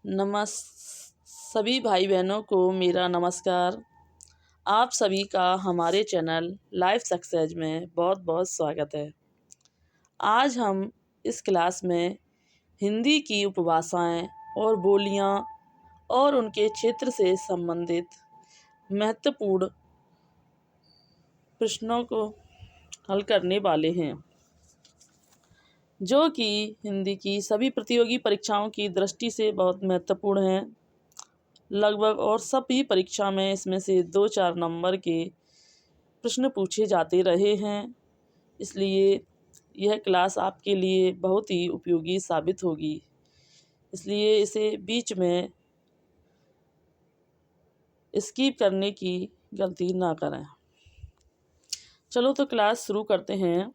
नमस् सभी भाई बहनों को मेरा नमस्कार। आप सभी का हमारे चैनल लाइफ सक्सेस में बहुत बहुत स्वागत है। आज हम इस क्लास में हिंदी की उपभाषाएं और बोलियां और उनके क्षेत्र से संबंधित महत्वपूर्ण प्रश्नों को हल करने वाले हैं, जो कि हिंदी की सभी प्रतियोगी परीक्षाओं की दृष्टि से बहुत महत्वपूर्ण हैं। लगभग और सभी परीक्षा में इसमें से 2-4 नंबर के प्रश्न पूछे जाते रहे हैं, इसलिए यह क्लास आपके लिए बहुत ही उपयोगी साबित होगी। इसलिए इसे बीच में स्किप करने की गलती ना करें। चलो तो क्लास शुरू करते हैं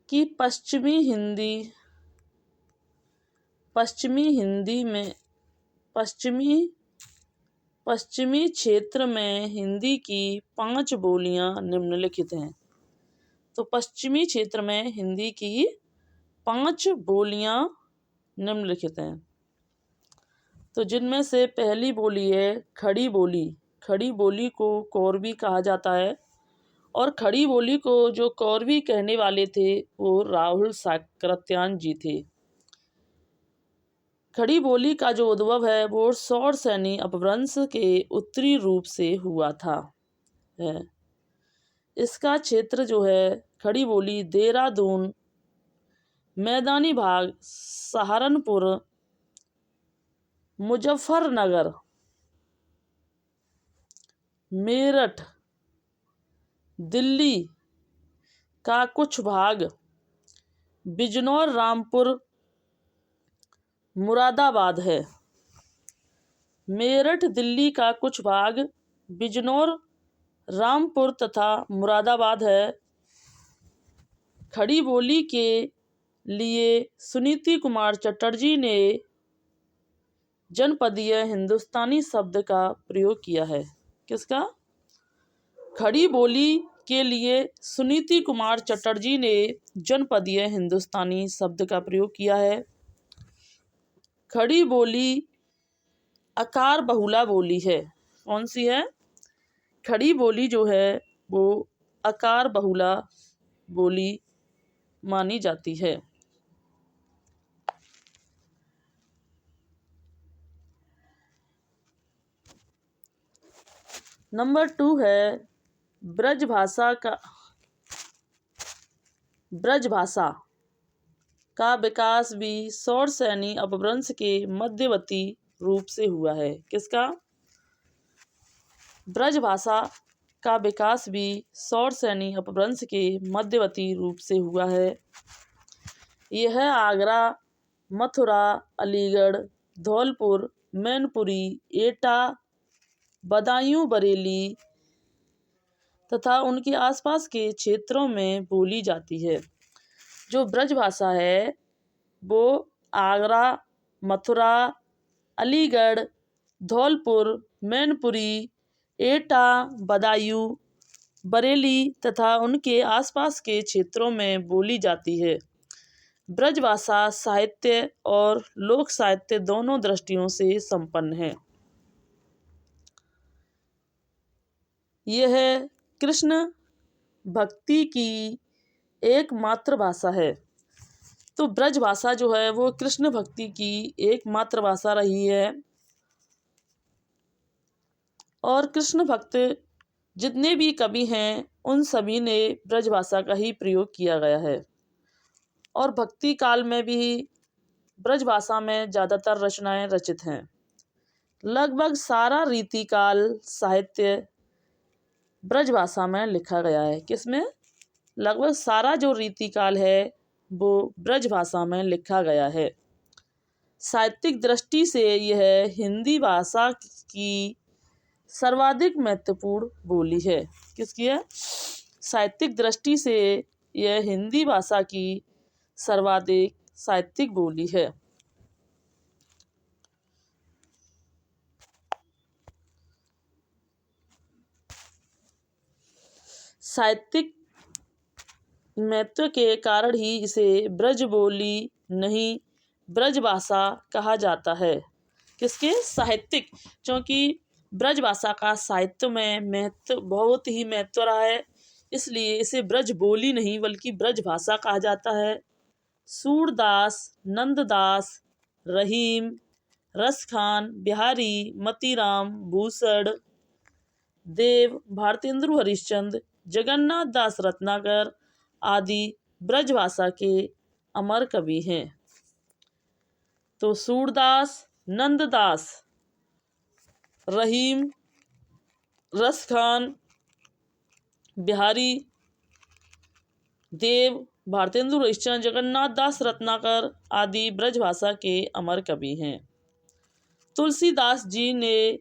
कि पश्चिमी हिंदी में पश्चिमी क्षेत्र में हिंदी की 5 बोलियां निम्नलिखित हैं। तो पश्चिमी क्षेत्र में हिंदी की 5 बोलियां निम्नलिखित हैं। तो जिनमें से पहली बोली है खड़ी बोली। खड़ी बोली को कौरवी कहा जाता है और खड़ी बोली को जो कौरवी कहने वाले थे वो राहुल साकृत्यायन जी थे। खड़ी बोली का जो उद्भव है वो सौरसैनी अपभ्रंश के उत्तरी रूप से हुआ था है। इसका क्षेत्र जो है खड़ी बोली देहरादून, मैदानी भाग सहारनपुर, मुजफ्फरनगर, मेरठ, दिल्ली का कुछ भाग, बिजनौर, रामपुर, मुरादाबाद है। मेरठ, दिल्ली का कुछ भाग, बिजनौर, रामपुर तथा मुरादाबाद है। खड़ी बोली के लिए सुनीति कुमार चटर्जी ने जनपदीय हिंदुस्तानी शब्द का प्रयोग किया है। किसका? खड़ी बोली के लिए सुनीति कुमार चटर्जी ने जनपदीय हिंदुस्तानी शब्द का प्रयोग किया है। खड़ी बोली आकार बहुला बोली है। कौन सी है? खड़ी बोली जो है वो आकार बहुला बोली मानी जाती है। नंबर 2 है ब्रजभाषा का विकास भी सौरसैनी अपभ्रंश के मध्यवर्ती रूप से हुआ है। किसका? ब्रजभाषा का विकास भी सौरसैनी अपभ्रंश के मध्यवर्ती रूप से हुआ है। यह आगरा, मथुरा, अलीगढ़, धौलपुर, मैनपुरी, एटा, बदायूं, बरेली तथा उनके आसपास के क्षेत्रों में बोली जाती है। जो ब्रजभाषा है वो आगरा, मथुरा, अलीगढ़, धौलपुर, मैनपुरी, एटा, बदायूं, बरेली तथा उनके आसपास के क्षेत्रों में बोली जाती है। ब्रजभाषा साहित्य और लोक साहित्य दोनों दृष्टियों से संपन्न है। यह कृष्ण भक्ति की एकमात्र भाषा है। तो ब्रजभाषा जो है वो कृष्ण भक्ति की एकमात्र भाषा रही है और कृष्ण भक्त जितने भी कवि हैं उन सभी ने ब्रजभाषा का ही प्रयोग किया गया है और भक्ति काल में भी ब्रजभाषा में ज़्यादातर रचनाएं रचित हैं। लगभग सारा रीतिकाल साहित्य ब्रजभाषा में लिखा गया है। किसमें? लगभग सारा जो रीतिकाल है वो ब्रजभाषा में लिखा गया है। साहित्यिक दृष्टि से यह हिंदी भाषा की सर्वाधिक महत्वपूर्ण बोली है। किसकी है? साहित्यिक दृष्टि से यह हिंदी भाषा की सर्वाधिक साहित्यिक बोली है। साहित्यिक महत्व के कारण ही इसे ब्रज बोली नहीं ब्रजभाषा कहा जाता है। किसके? साहित्यिक, क्योंकि ब्रजभाषा का साहित्य में महत्व, बहुत ही महत्व रहा है, इसलिए इसे ब्रज बोली नहीं बल्कि ब्रजभाषा कहा जाता है। सूरदास, नंददास, रहीम, रसखान, बिहारी, मतीराम, भूषण देव, भारतेंदु हरिश्चंद्र, जगन्नाथ दास रत्नाकर आदि ब्रजभाषा के अमर कवि हैं। तो सूरदास, नंददास, रहीम, रसखान, बिहारी देव, भारतेंदु हरिश्चंद्र, जगन्नाथ दास रत्नाकर आदि ब्रजभाषा के अमर कवि हैं। तुलसीदास जी ने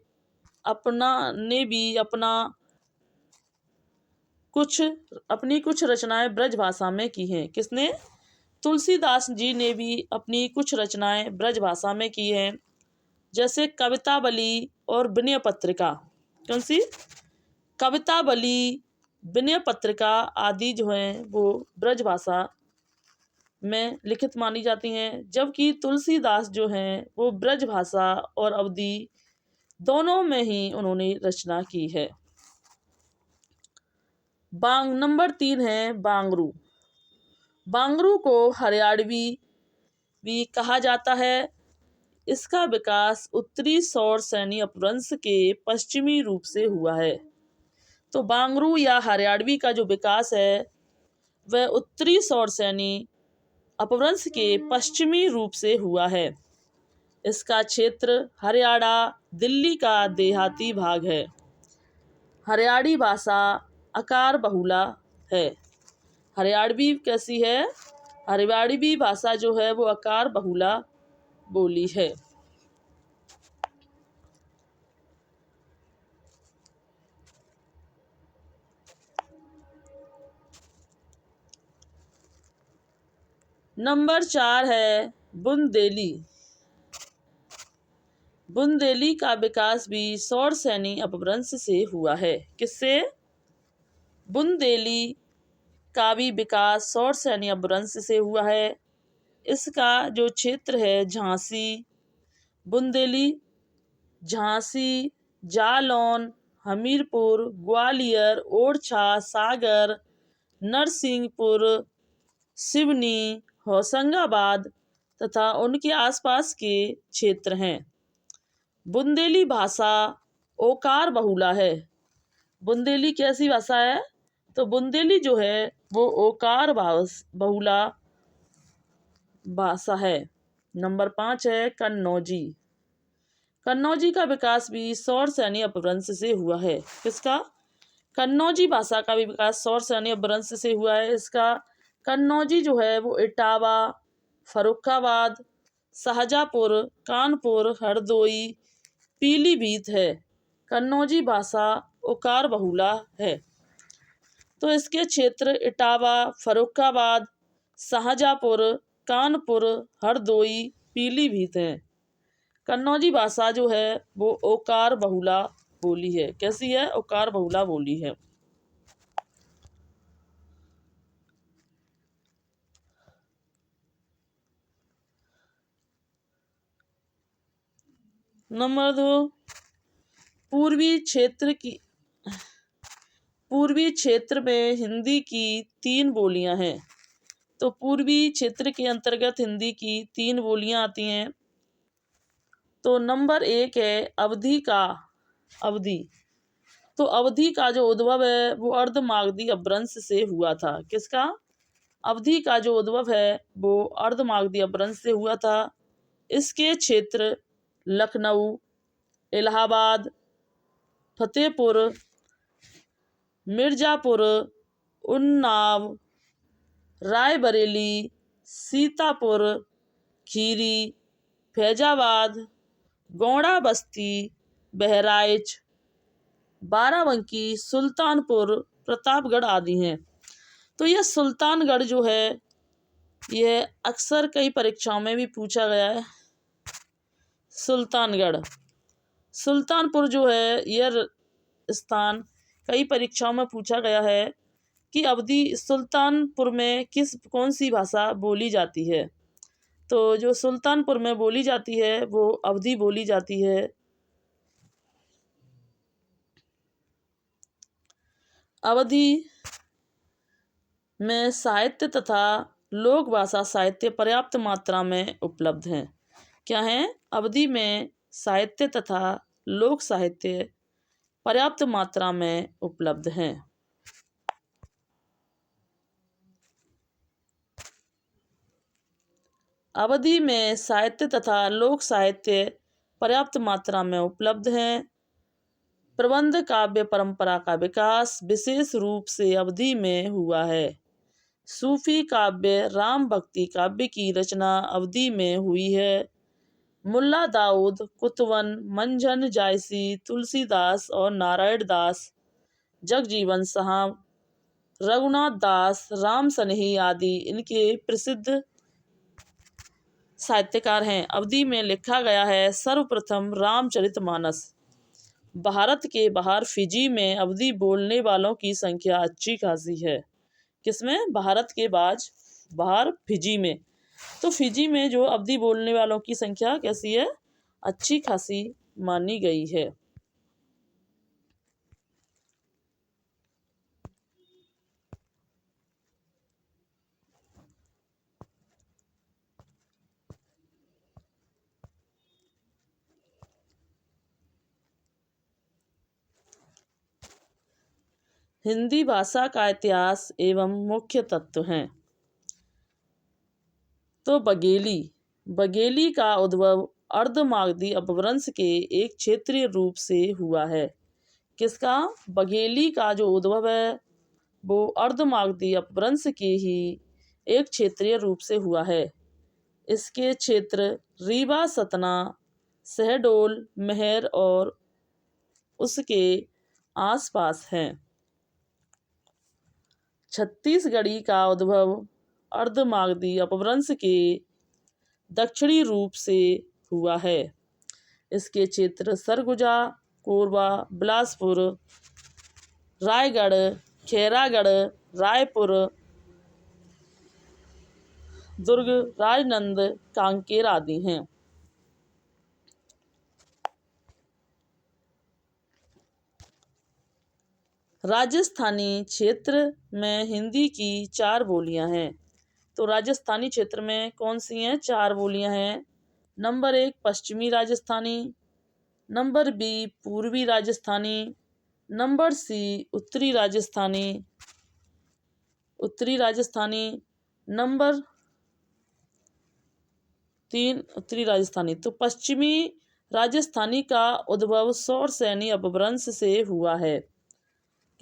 भी अपनी कुछ रचनाएं ब्रजभाषा में की हैं। किसने? तुलसीदास जी ने भी अपनी कुछ रचनाएं ब्रजभाषा में की हैं, जैसे कवितावली और विनय पत्रिका। कौन सी? कवितावली, विनय पत्रिका आदि जो हैं वो ब्रजभाषा में लिखित मानी जाती हैं, जबकि तुलसीदास जो हैं वो ब्रजभाषा और अवधी दोनों में ही उन्होंने रचना की है। नंबर 3 है बांगरू। बांगरू को हरियाणवी भी कहा जाता है। इसका विकास उत्तरी सौर सैनी अपभ्रंश के पश्चिमी रूप से हुआ है। तो बांगरू या हरियाणवी का जो विकास है वह उत्तरी सौर सैनी अपभ्रंश के पश्चिमी रूप से हुआ है। इसका क्षेत्र हरियाणा, दिल्ली का देहाती भाग है। हरियाणी भाषा आकार बहुला है। हरियाणवी कैसी है? हरियाणवी भाषा जो है वो आकार बहुला बोली है। नंबर 4 है बुंदेली। बुंदेली का विकास भी सौर सैनी अपभ्रंश से हुआ है। किससे? बुंदेली का भी विकास सौर सैनी अपभ्रंश से हुआ है। इसका जो क्षेत्र है झांसी, बुंदेली, झांसी, जालौन, हमीरपुर, ग्वालियर, ओरछा, सागर, नरसिंहपुर, सिवनी, होशंगाबाद तथा उनके आसपास के क्षेत्र हैं। बुंदेली भाषा ओकार बहुला है। बुंदेली कैसी भाषा है? तो बुंदेली जो है वो ओकार बहुला भाषा है। नंबर 5 है कन्नौजी। कन्नौजी का विकास भी सौर सैनी अपभ्रंश से हुआ है। किसका? कन्नौजी भाषा का भी विकास सौर सैनी अपभ्रंश से हुआ है। इसका कन्नौजी जो है वो इटावा, फर्रुखाबाद, शाहजहाँपुर, कानपुर, हरदोई, पीलीभीत है। कन्नौजी भाषा ओकार बहुला है। तो इसके क्षेत्र इटावा, फर्रुखाबाद, शाहजहाँपुर, कानपुर, हरदोई, पीलीभीत हैं। कन्नौजी भाषा जो है वो ओकार बहुला बोली है। कैसी है? ओकार बहुला बोली है। नंबर 2 पूर्वी क्षेत्र में हिंदी की 3 बोलियां हैं। तो पूर्वी क्षेत्र के अंतर्गत हिंदी की 3 बोलियां आती हैं। तो नंबर 1 है अवधी का अवधी। तो अवधी का जो उद्भव है वो अर्धमागधी अपभ्रंश से हुआ था। किसका? अवधी का जो उद्भव है वो अर्धमागधी अपभ्रंश से हुआ था। इसके क्षेत्र लखनऊ, इलाहाबाद, फतेहपुर, मिर्जापुर, उन्नाव, रायबरेली, सीतापुर, खीरी, फैजाबाद, गोंडा बस्ती, बहराइच, बाराबंकी, सुल्तानपुर, प्रतापगढ़ आदि हैं। तो यह सुल्तानगढ़ जो है यह अक्सर कई परीक्षाओं में भी पूछा गया है। सुल्तानपुर जो है यह स्थान कई परीक्षाओं में पूछा गया है कि अवधी सुल्तानपुर में कौन सी भाषा बोली जाती है। तो जो सुल्तानपुर में बोली जाती है वो अवधी बोली जाती है। अवधी में साहित्य तथा लोक भाषा साहित्य पर्याप्त मात्रा में उपलब्ध हैं। क्या है? अवधी में साहित्य तथा लोक साहित्य पर्याप्त मात्रा में उपलब्ध हैं। अवधि में साहित्य तथा लोक साहित्य पर्याप्त मात्रा में उपलब्ध हैं। प्रबंध काव्य परंपरा का विकास विशेष रूप से अवधि में हुआ है। सूफी काव्य राम भक्ति काव्य की रचना अवधि में हुई है। मुल्ला दाऊद, कुतवन, मंझन जायसी, तुलसीदास और नारायण दास, जगजीवन साहब, रघुनाथ दास, राम सनेही आदि इनके प्रसिद्ध साहित्यकार हैं। अवधि में लिखा गया है सर्वप्रथम रामचरितमानस। भारत के बाहर फिजी में अवधी बोलने वालों की संख्या अच्छी खासी है। किसमें? भारत के बाहर फिजी में। तो फिजी में जो अवधी बोलने वालों की संख्या कैसी है? अच्छी खासी मानी गई है। हिंदी भाषा का इतिहास एवं मुख्य तत्व हैं। तो बघेली का उद्भव अर्धमागधी अपभ्रंश के एक क्षेत्रीय रूप से हुआ है। किसका? बघेली का जो उद्भव है वो अर्धमागधी अपभ्रंश के ही एक क्षेत्रीय रूप से हुआ है। इसके क्षेत्र रीवा, सतना, शहडोल, महर और उसके आसपास हैं। छत्तीसगढ़ी का उद्भव अर्धमागधी अपभ्रंश के दक्षिणी रूप से हुआ है। इसके क्षेत्र सरगुजा, कोरबा, बिलासपुर, रायगढ़, खैरागढ़, रायपुर, दुर्ग, राजनंद, कांकेर आदि हैं। राजस्थानी क्षेत्र में हिंदी की 4 बोलियां हैं। तो राजस्थानी क्षेत्र में कौन सी हैं? 4 बोलियां हैं। नंबर 1 पश्चिमी राजस्थानी, नंबर बी पूर्वी राजस्थानी, नंबर सी उत्तरी राजस्थानी, नंबर 3 उत्तरी राजस्थानी। तो पश्चिमी राजस्थानी का उद्भव सौरसैनी अपभ्रंश से हुआ है।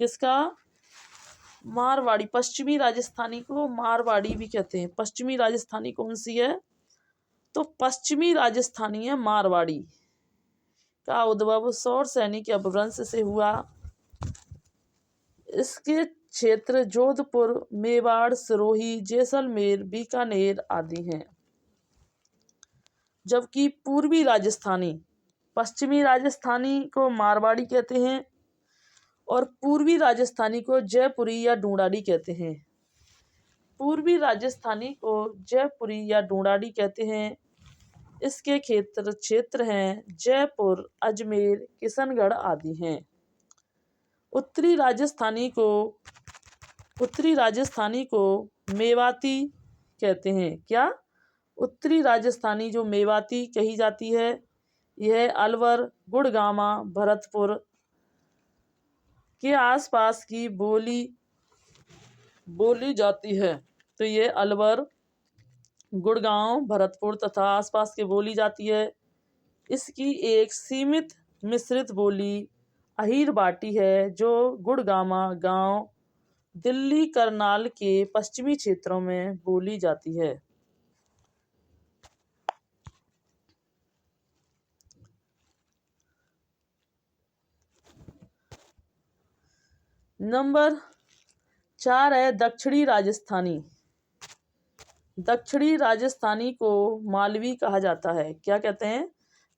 किसका? मारवाड़ी। पश्चिमी राजस्थानी को मारवाड़ी भी कहते हैं। पश्चिमी राजस्थानी कौन सी है? तो पश्चिमी राजस्थानी है मारवाड़ी। का उद्भव सौरसैनी के अपभ्रंश से हुआ। इसके क्षेत्र जोधपुर, मेवाड़, सिरोही, जैसलमेर, बीकानेर आदि हैं। जबकि पूर्वी राजस्थानी, पश्चिमी राजस्थानी को मारवाड़ी कहते हैं और पूर्वी राजस्थानी को जयपुरी या ढूंढाड़ी कहते हैं। पूर्वी राजस्थानी को जयपुरी या ढूंढाड़ी कहते हैं। इसके क्षेत्र हैं जयपुर, अजमेर, किशनगढ़ आदि हैं। उत्तरी राजस्थानी को मेवाती कहते हैं। क्या? उत्तरी राजस्थानी जो मेवाती कही जाती है यह अलवर, गुड़गामा, भरतपुर के आसपास की बोली जाती है। तो ये अलवर, गुड़गांव, भरतपुर तथा आसपास के बोली जाती है। इसकी एक सीमित मिश्रित बोली अहीर बाटी है जो गुड़गामा गांव, दिल्ली, करनाल के पश्चिमी क्षेत्रों में बोली जाती है। नंबर 4 है दक्षिणी राजस्थानी। दक्षिणी राजस्थानी को मालवी कहा जाता है। क्या कहते हैं?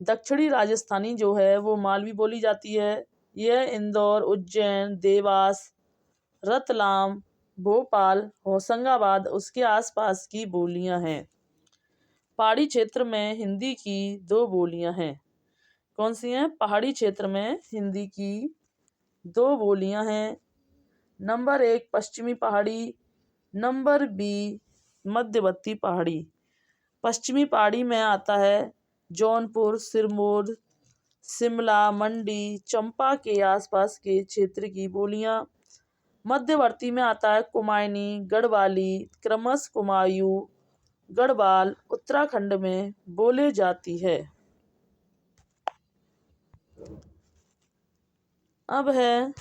दक्षिणी राजस्थानी जो है वो मालवी बोली जाती है। यह इंदौर, उज्जैन, देवास, रतलाम, भोपाल, होशंगाबाद उसके आसपास की बोलियां हैं। पहाड़ी क्षेत्र में हिंदी की 2 बोलियां हैं। कौन सी हैं? पहाड़ी क्षेत्र में हिंदी की 2 बोलियां हैं। नंबर 1 पश्चिमी पहाड़ी, नंबर बी मध्यवर्ती पहाड़ी। पश्चिमी पहाड़ी में आता है जौनपुर, सिरमौर, शिमला, मंडी, चंपा के आसपास के क्षेत्र की बोलियां। मध्यवर्ती में आता है कुमायूनी, गढ़वाली, क्रमश कुमायूं, गढ़वाल उत्तराखंड में बोले जाती है। अब है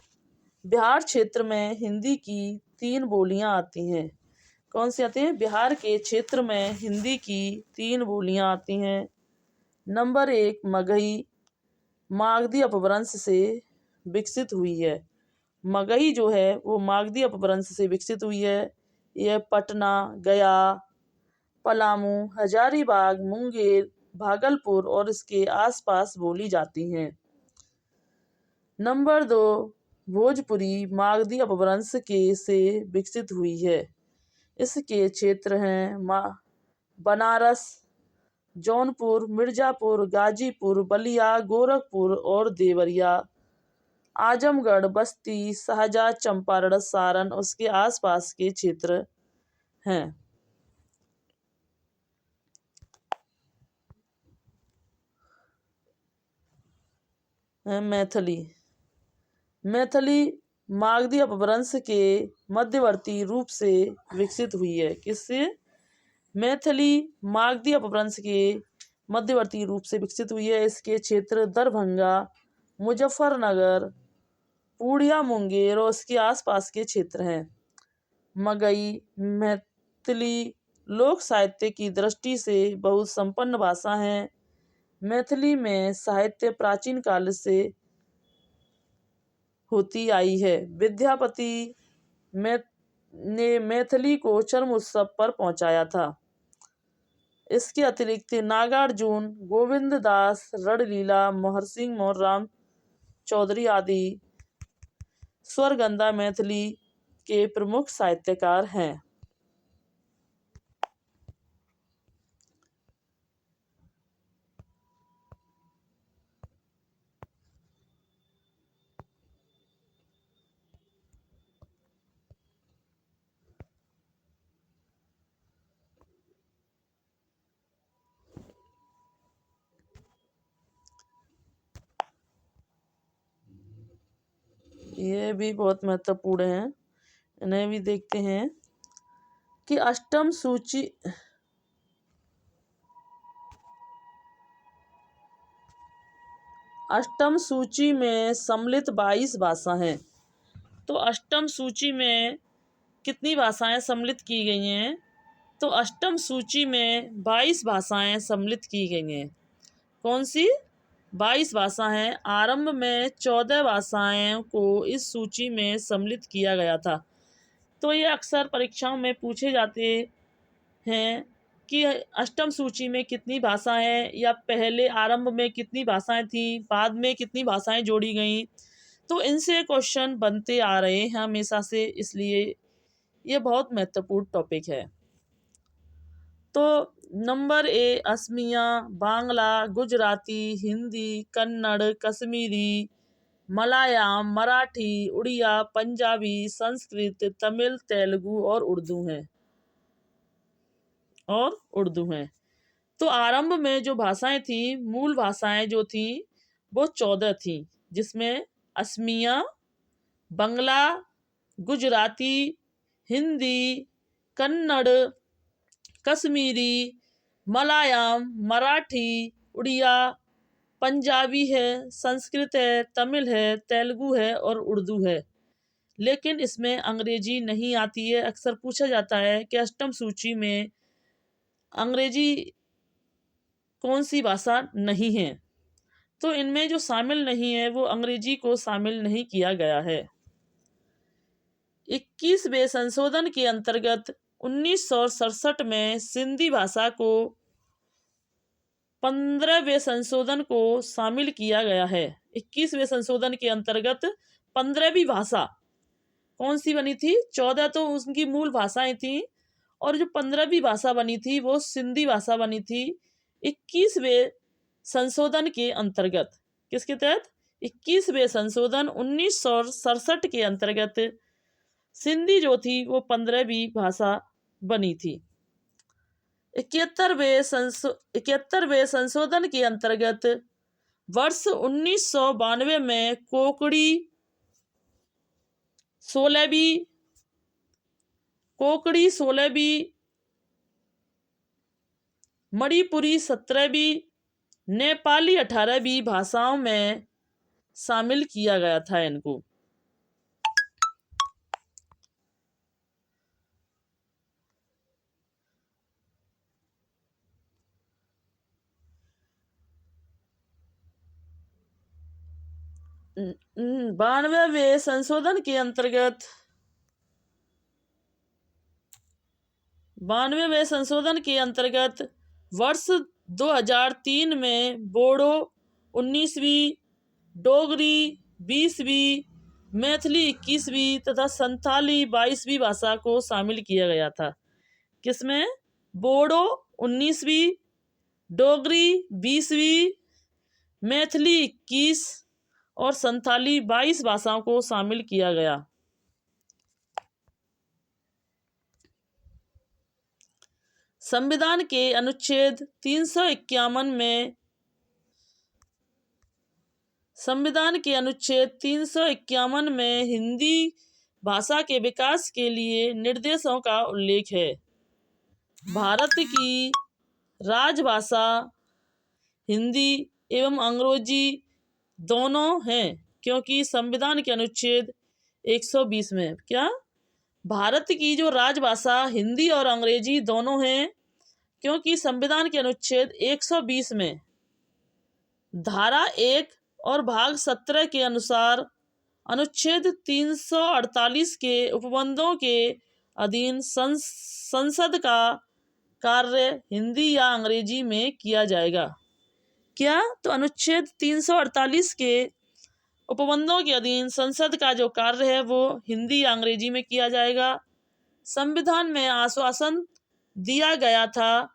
बिहार क्षेत्र में हिंदी की 3 बोलियां आती हैं। कौन सी आती हैं? बिहार के क्षेत्र में हिंदी की 3 बोलियां आती हैं। नंबर 1 मगही, मागधी अपभ्रंश से विकसित हुई है। मगही जो है वो मागधी अपभ्रंश से विकसित हुई है। यह पटना, गया, पलामू, हजारीबाग, मुंगेर, भागलपुर और इसके आसपास बोली जाती हैं। नंबर 2 भोजपुरी मागधी अपभ्रंश के से विकसित हुई है। इसके क्षेत्र हैं बनारस, जौनपुर, मिर्जापुर, गाजीपुर, बलिया, गोरखपुर और देवरिया, आजमगढ़, बस्ती, शाहजहाँ, चंपारण, सारण उसके आसपास के क्षेत्र हैं। मैथिली। मैथिली मागधी अपभ्रंश के मध्यवर्ती रूप से विकसित हुई है। किससे? मैथिली मागधी अपभ्रंश के मध्यवर्ती रूप से विकसित हुई है। इसके क्षेत्र दरभंगा, मुजफ्फरनगर, पूर्णिया, मुंगेर और उसके आसपास के क्षेत्र हैं। मगही मैथिली लोक साहित्य की दृष्टि से बहुत संपन्न भाषा है। मैथिली में साहित्य प्राचीन काल से होती आई है। विद्यापति ने मैथिली को चरम उत्सव पर पहुंचाया था। इसके अतिरिक्त नागार्जुन, गोविंद दास, रणलीला, महर्षि मोहन राम चौधरी आदि स्वरगंधा मैथिली के प्रमुख साहित्यकार हैं। ये भी बहुत महत्वपूर्ण है, इन्हें भी देखते हैं कि अष्टम सूची में सम्मिलित 22 भाषा हैं। तो अष्टम सूची में कितनी भाषाएं सम्मिलित की गई हैं? तो अष्टम सूची में 22 भाषाएं सम्मिलित की गई हैं। कौन सी? 22 भाषा हैं। आरंभ में 14 भाषाओं को इस सूची में सम्मिलित किया गया था। तो ये अक्सर परीक्षाओं में पूछे जाते हैं कि अष्टम सूची में कितनी भाषाएं, या पहले आरंभ में कितनी भाषाएं थी, बाद में कितनी भाषाएं जोड़ी गई। तो इनसे क्वेश्चन बनते आ रहे हैं हमेशा से, इसलिए ये बहुत महत्वपूर्ण टॉपिक है। तो नंबर ए असमिया, बांग्ला, गुजराती, हिंदी, कन्नड़, कश्मीरी, मलयालम, मराठी, उड़िया, पंजाबी, संस्कृत, तमिल, तेलुगु और उर्दू हैं। तो आरंभ में जो भाषाएं थी, मूल भाषाएं जो थी वो 14 थी, जिसमें असमिया, बंगला, गुजराती, हिंदी, कन्नड़, कश्मीरी, मलयालम, मराठी, उड़िया, पंजाबी है, संस्कृत है, तमिल है, तेलुगु है और उर्दू है। लेकिन इसमें अंग्रेजी नहीं आती है। अक्सर पूछा जाता है कि अष्टम सूची में अंग्रेजी कौन सी भाषा नहीं है। तो इनमें जो शामिल नहीं है वो अंग्रेजी को शामिल नहीं किया गया है। 21वें संशोधन के अंतर्गत 1967 में सिंधी भाषा को 15वें संशोधन को शामिल किया गया है। 21वें संशोधन के अंतर्गत 15वीं भाषा कौन सी बनी थी? 14 तो उनकी मूल भाषाएं थी और जो 15वीं भाषा बनी थी वो सिंधी भाषा बनी थी 21वें संशोधन के अंतर्गत। किसके तहत? 21वें संशोधन 1967 के अंतर्गत सिंधी जो थी वो 15वीं भाषा बनी थी। 71वें संशोधन के अंतर्गत वर्ष 1992 में कोकड़ी 16वीं, मणिपुरी 17वीं, नेपाली 18वीं भाषाओं में शामिल किया गया था इनको। बानवें संशोधन के अंतर्गत वर्ष 2003 में बोडो 19वीं, डोगरी 20वीं, मैथिली 21वीं तथा संथाली 22वीं भाषा को शामिल किया गया था। किसमें? बोडो 19वीं, डोगरी 20वीं, मैथिली 21 और संथाली 22 भाषाओं को शामिल किया गया। संविधान के अनुच्छेद 351 में हिंदी भाषा के विकास के लिए निर्देशों का उल्लेख है। भारत की राजभाषा हिंदी एवं अंग्रेजी दोनों हैं, क्योंकि संविधान के अनुच्छेद 120 में क्या? भारत की जो राजभाषा हिंदी और अंग्रेजी दोनों हैं, क्योंकि संविधान के अनुच्छेद 120 में धारा 1 और भाग 17 के अनुसार अनुच्छेद 348 के उपबंधों के अधीन संसद का कार्य हिंदी या अंग्रेजी में किया जाएगा। क्या? तो अनुच्छेद 348 के उपबंधों के अधीन संसद का जो कार्य है वो हिंदी या अंग्रेजी में किया जाएगा। संविधान में आश्वासन दिया गया था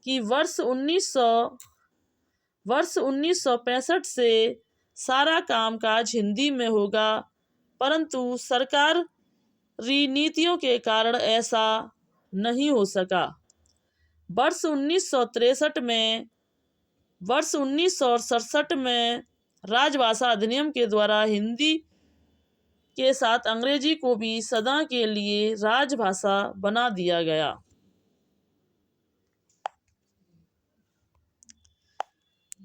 कि वर्ष 1965 से सारा कामकाज हिंदी में होगा, परंतु सरकारी नीतियों के कारण ऐसा नहीं हो सका। वर्ष 1967 में राजभाषा अधिनियम के द्वारा हिंदी के साथ अंग्रेजी को भी सदा के लिए राजभाषा बना दिया गया।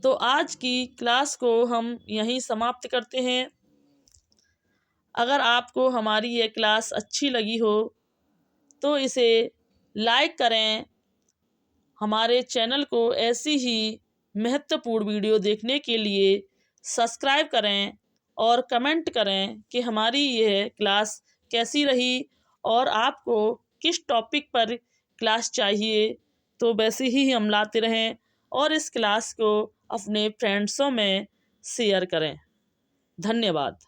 तो आज की क्लास को हम यहीं समाप्त करते हैं। अगर आपको हमारी ये क्लास अच्छी लगी हो तो इसे लाइक करें। हमारे चैनल को ऐसी ही महत्वपूर्ण वीडियो देखने के लिए सब्सक्राइब करें और कमेंट करें कि हमारी यह क्लास कैसी रही और आपको किस टॉपिक पर क्लास चाहिए, तो वैसे ही हम लाते रहें और इस क्लास को अपने फ्रेंड्सों में शेयर करें। धन्यवाद।